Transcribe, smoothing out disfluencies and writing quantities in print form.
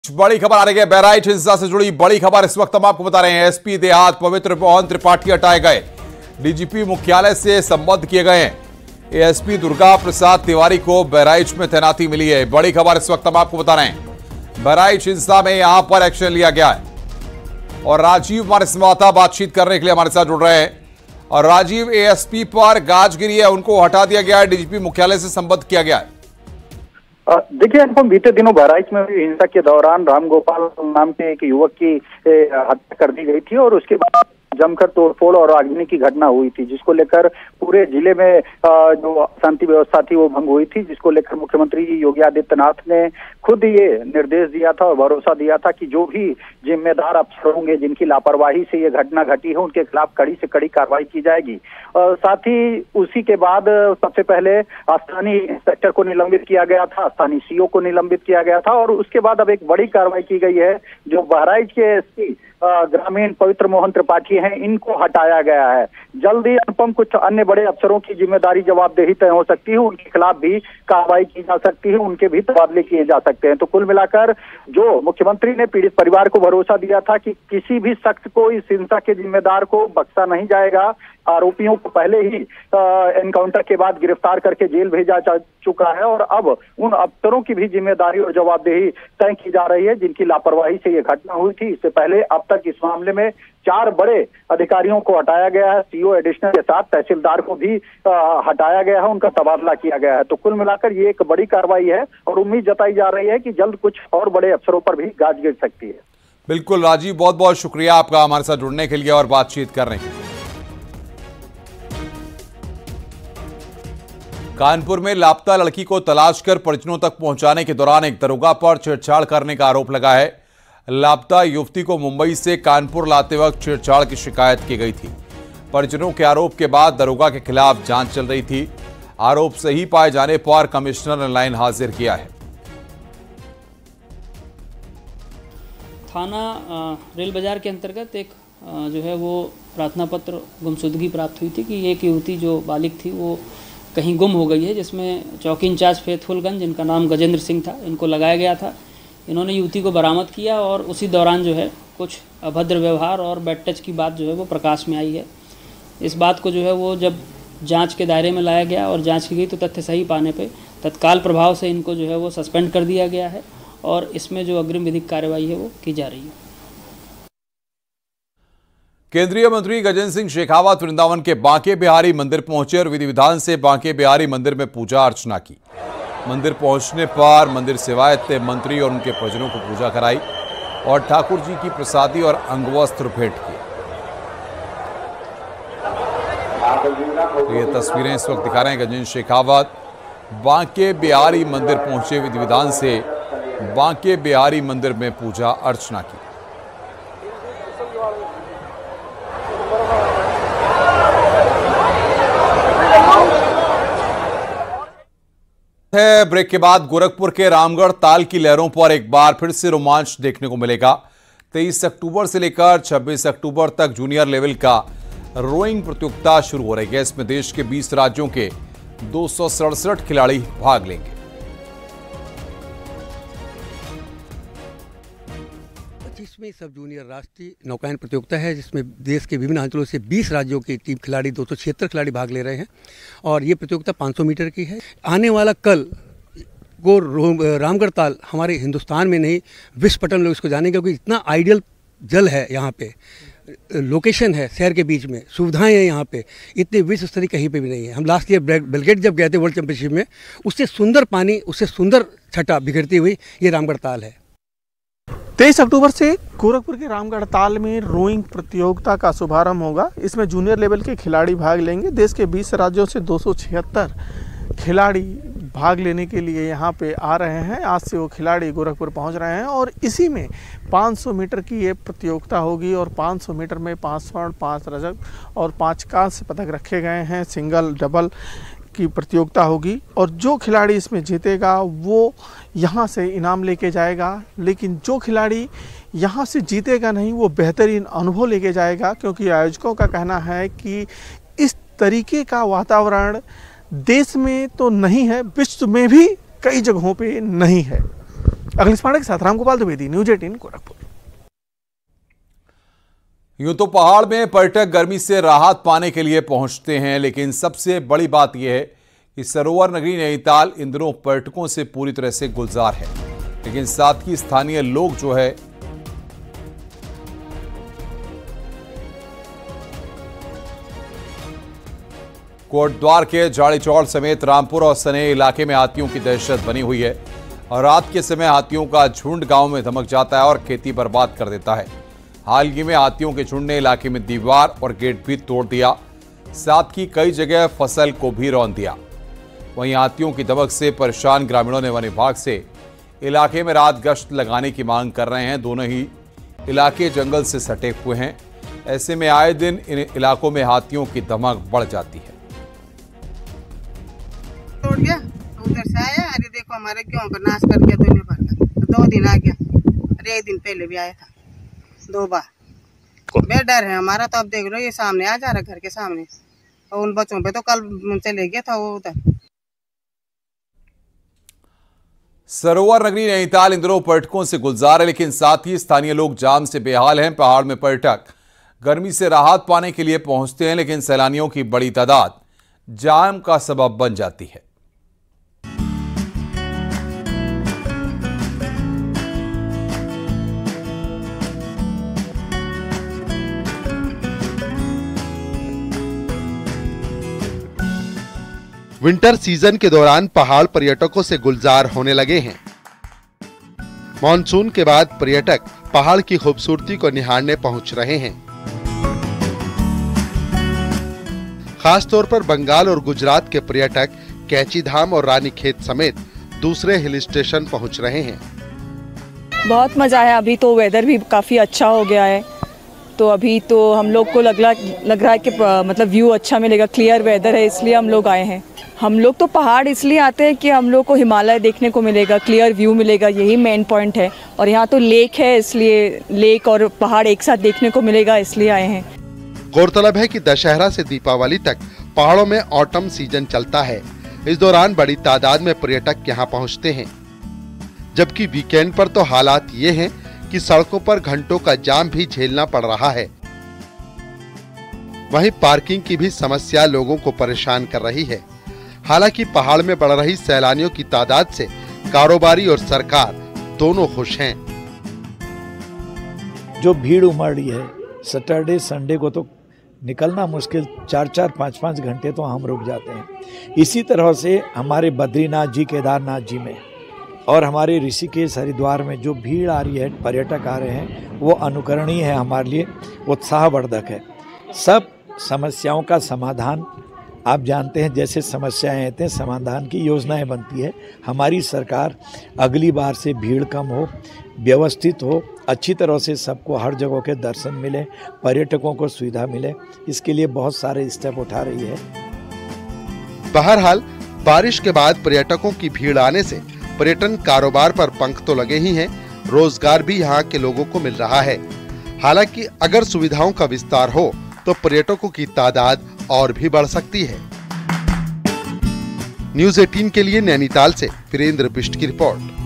बड़ी खबर आ रही है। बहराइच हिंसा से जुड़ी बड़ी खबर इस वक्त हम आपको बता रहे हैं। एसपी देहात पवित्र मोहन त्रिपाठी हटाए गए, डीजीपी मुख्यालय से संबद्ध किए गए हैं। एएसपी दुर्गा प्रसाद तिवारी को बहराइच में तैनाती मिली है। बड़ी खबर इस वक्त हम आपको बता रहे हैं। बहराइच हिंसा में यहां पर एक्शन लिया गया है और राजीव हमारे संवाददाता बातचीत करने के लिए हमारे साथ जुड़ रहे हैं। और राजीव, एएसपी पर गाज गिरी है, उनको हटा दिया गया है, डीजीपी मुख्यालय से संबद्ध किया गया है। देखिए अनुपम, बीते दिनों बहराइच में हुई हिंसा के दौरान रामगोपाल नाम के एक युवक की हत्या कर दी गई थी और उसके बाद जमकर तोड़फोड़ और आगजनी की घटना हुई थी, जिसको लेकर पूरे जिले में जो शांति व्यवस्था थी वो भंग हुई थी, जिसको लेकर मुख्यमंत्री योगी आदित्यनाथ ने खुद ये निर्देश दिया था और भरोसा दिया था कि जो भी जिम्मेदार अफसर होंगे जिनकी लापरवाही से ये घटना घटी है उनके खिलाफ कड़ी से कड़ी कार्रवाई की जाएगी। साथ ही उसी के बाद सबसे पहले स्थानीय इंस्पेक्टर को निलंबित किया गया था, स्थानीय सीओ को निलंबित किया गया था और उसके बाद अब एक बड़ी कार्रवाई की गई है। जो बहराइच के एसपी ग्रामीण पवित्र मोहन त्रिपाठी हैं, इनको हटाया गया है। जल्दी अनुपम कुछ अन्य बड़े अफसरों की जिम्मेदारी जवाबदेही तय हो सकती है, उनके खिलाफ भी कार्रवाई की जा सकती है, उनके भी तबादले किए जा सकते हैं। तो कुल मिलाकर जो मुख्यमंत्री ने पीड़ित परिवार को भरोसा दिया था कि किसी भी शख्स को इस हिंसा के जिम्मेदार को बख्शा नहीं जाएगा, आरोपियों को पहले ही एनकाउंटर के बाद गिरफ्तार करके जेल भेजा जा चुका है और अब उन अफसरों की भी जिम्मेदारी और जवाबदेही तय की जा रही है जिनकी लापरवाही से ये घटना हुई थी। इससे पहले अब तक इस मामले में 4 बड़े अधिकारियों को हटाया गया है, सीओ एडिशनल के साथ तहसीलदार को भी हटाया गया है, उनका तबादला किया गया है। तो कुल मिलाकर ये एक बड़ी कार्रवाई है और उम्मीद जताई जा रही है कि जल्द कुछ और बड़े अफसरों पर भी गाज गिर सकती है। बिल्कुल राजीव, बहुत बहुत शुक्रिया आपका हमारे साथ जुड़ने के लिए और बातचीत करने के लिए। कानपुर में लापता लड़की को तलाश कर परिजनों तक पहुंचाने के दौरान एक दरोगा पर छेड़छाड़ करने का आरोप लगा है। लापता युवती को मुंबई से कानपुर लाते वक्त छेड़छाड़ की शिकायत की गई थी। परिजनों के आरोप के बाद दरोगा के खिलाफ जांच चल रही थी। आरोप सही पाए जाने पर कमिश्नर ने लाइन हाजिर किया है। थाना रेल बाजार के अंतर्गत एक जो है वो प्रार्थना पत्र गुमशुदगी प्राप्त हुई थी कि एक युवती जो बालिग थी वो कहीं गुम हो गई है, जिसमें चौकी इंचार्ज फैथफुलगंज, जिनका नाम गजेंद्र सिंह था, इनको लगाया गया था। इन्होंने युवती को बरामद किया और उसी दौरान जो है कुछ अभद्र व्यवहार और बैड टच की बात जो है वो प्रकाश में आई है। इस बात को जो है वो जब जांच के दायरे में लाया गया और जांच की गई तो तथ्य सही पाने पे तत्काल प्रभाव से इनको जो है वो सस्पेंड कर दिया गया है और इसमें जो अग्रिम विधिक कार्रवाई है वो की जा रही है। केंद्रीय मंत्री गजेंद्र सिंह शेखावत वृंदावन के बांके बिहारी मंदिर पहुंचे और विधि विधान से बांके बिहारी मंदिर में पूजा अर्चना की। मंदिर पहुंचने पर मंदिर सेवायत ने मंत्री और उनके परिजनों को पूजा कराई और ठाकुर जी की प्रसादी और अंगवस्त्र भेंट किए। तो ये तस्वीरें इस वक्त दिखा रहे हैं। गजेंद्र शेखावत बांके बिहारी मंदिर पहुंचे, विधि विधान से बांके बिहारी मंदिर में पूजा अर्चना की। ब्रेक के बाद गोरखपुर के रामगढ़ ताल की लहरों पर एक बार फिर से रोमांच देखने को मिलेगा। 23 अक्टूबर से लेकर 26 अक्टूबर तक जूनियर लेवल का रोइंग प्रतियोगिता शुरू हो रही है। इसमें देश के 20 राज्यों के 267 खिलाड़ी भाग लेंगे। 25वीं सब जूनियर राष्ट्रीय नौकायन प्रतियोगिता है, जिसमें देश के विभिन्न अंचलों से 20 राज्यों के टीम खिलाड़ी 276 खिलाड़ी भाग ले रहे हैं और ये प्रतियोगिता 500 मीटर की है। आने वाला कल को रामगढ़ ताल हमारे हिंदुस्तान में नहीं विश्व पटल लोग इसको जानेंगे, क्योंकि इतना आइडियल जल है यहाँ पे, लोकेशन है शहर के बीच में, सुविधाएं हैं यहाँ पे, इतने विश्व स्तरीय कहीं पे भी नहीं है। हम लास्ट ईयर बेलगेट जब गए थे वर्ल्ड चैंपियनशिप में, उससे सुंदर पानी, उससे सुंदर छटा बिखरती हुई ये रामगढ़ ताल है। 23 अक्टूबर से गोरखपुर के रामगढ़ ताल में रोइंग प्रतियोगिता का शुभारंभ होगा। इसमें जूनियर लेवल के खिलाड़ी भाग लेंगे। देश के 20 राज्यों से 276 खिलाड़ी भाग लेने के लिए यहाँ पे आ रहे हैं। आज से वो खिलाड़ी गोरखपुर पहुँच रहे हैं और इसी में 500 मीटर की ये प्रतियोगिता होगी और 500 मीटर में 5 स्वर्ण, 5 रजत और 5 कांस्य पदक रखे गए हैं। सिंगल डबल की प्रतियोगिता होगी और जो खिलाड़ी इसमें जीतेगा वो यहाँ से इनाम लेके जाएगा, लेकिन जो खिलाड़ी यहाँ से जीतेगा नहीं वो बेहतरीन अनुभव लेके जाएगा, क्योंकि आयोजकों का कहना है कि इस तरीके का वातावरण देश में तो नहीं है, विश्व में भी कई जगहों पे नहीं है। अखिलेश पांडे के साथ रामगोपाल द्विवेदी, न्यूज 18 गोरखपुर। यूं तो पहाड़ में पर्यटक गर्मी से राहत पाने के लिए पहुंचते हैं, लेकिन सबसे बड़ी बात यह है कि सरोवर नगरी नैनीताल इन दिनों पर्यटकों से पूरी तरह से गुलजार है। लेकिन साथ ही स्थानीय लोग जो है कोटद्वार के जाड़ी चौड़ समेत रामपुर और सने इलाके में हाथियों की दहशत बनी हुई है और रात के समय हाथियों का झुंड गांव में धमक जाता है और खेती बर्बाद कर देता है। हाल ही में हाथियों के झुंड ने इलाके में दीवार और गेट भी तोड़ दिया, साथ ही कई जगह फसल को भी रौंद दिया। वहीं हाथियों की धमक से परेशान ग्रामीणों ने वन विभाग से इलाके में रात गश्त लगाने की मांग कर रहे हैं। दोनों ही इलाके जंगल से सटे हुए हैं, ऐसे में आए दिन इन इलाकों में हाथियों की धमक बढ़ जाती है। तोड़ गया उधर से आया, अरे देखो हमारे गेहूं का नाश कर दिया दुनिया भर का। 2 दिन आ गया, अरे 1 दिन पहले भी आया था 2 बार। बे डर है हमारा, तो अब देख लो ये सामने आ जा रहा घर के सामने, और उन बच्चों पे तो कल चले गया था वो उधर। सरोवर नगरी नैनीताल इन दिनों पर्यटकों से गुलजार है, लेकिन साथ ही स्थानीय लोग जाम से बेहाल हैं। पहाड़ में पर्यटक गर्मी से राहत पाने के लिए पहुंचते हैं, लेकिन सैलानियों की बड़ी तादाद जाम का सबब बन जाती है। विंटर सीजन के दौरान पहाड़ पर्यटकों से गुलजार होने लगे हैं। मॉनसून के बाद पर्यटक पहाड़ की खूबसूरती को निहारने पहुंच रहे हैं। खास तौर पर बंगाल और गुजरात के पर्यटक कैची धाम और रानीखेत समेत दूसरे हिल स्टेशन पहुंच रहे हैं। बहुत मजा आया, अभी तो वेदर भी काफी अच्छा हो गया है, तो अभी तो हम लोग को लग रहा है कि मतलब व्यू अच्छा मिलेगा, क्लियर वेदर है, इसलिए हम लोग आए हैं। हम लोग तो पहाड़ इसलिए आते हैं कि हम लोग को हिमालय देखने को मिलेगा, क्लियर व्यू मिलेगा, यही मेन पॉइंट है। और यहाँ तो लेक है, इसलिए लेक और पहाड़ एक साथ देखने को मिलेगा, इसलिए आए हैं। गौरतलब है कि दशहरा से दीपावली तक पहाड़ों में ऑटम सीजन चलता है। इस दौरान बड़ी तादाद में पर्यटक यहाँ पहुँचते हैं, जबकि वीकेंड पर तो हालात ये हैं कि सड़कों पर घंटों का जाम भी झेलना पड़ रहा है। वहीं पार्किंग की भी समस्या लोगों को परेशान कर रही है। हालांकि पहाड़ में बढ़ रही सैलानियों की तादाद से कारोबारी और सरकार दोनों खुश हैं। जो भीड़ उमड़ रही है, सैटरडे संडे को तो निकलना मुश्किल, 4-4, 5-5 घंटे तो हम रुक जाते हैं। इसी तरह से हमारे बद्रीनाथ जी, केदारनाथ जी में और हमारे ऋषिकेश, हरिद्वार में जो भीड़ आ रही है, पर्यटक आ रहे हैं, वो अनुकरणीय है, हमारे लिए उत्साहवर्धक है। सब समस्याओं का समाधान, आप जानते हैं जैसे समस्याएं आते हैं समाधान की योजनाएं बनती है। हमारी सरकार अगली बार से भीड़ कम हो, व्यवस्थित हो, अच्छी तरह से सबको हर जगह के दर्शन मिले, पर्यटकों को सुविधा मिले, इसके लिए बहुत सारे स्टेप उठा रही है। बहरहाल बारिश के बाद पर्यटकों की भीड़ आने से पर्यटन कारोबार पर पंख तो लगे ही हैं, रोजगार भी यहाँ के लोगों को मिल रहा है। हालांकि अगर सुविधाओं का विस्तार हो तो पर्यटकों की तादाद और भी बढ़ सकती है। न्यूज 18 के लिए नैनीताल से वीरेंद्र बिष्ट की रिपोर्ट।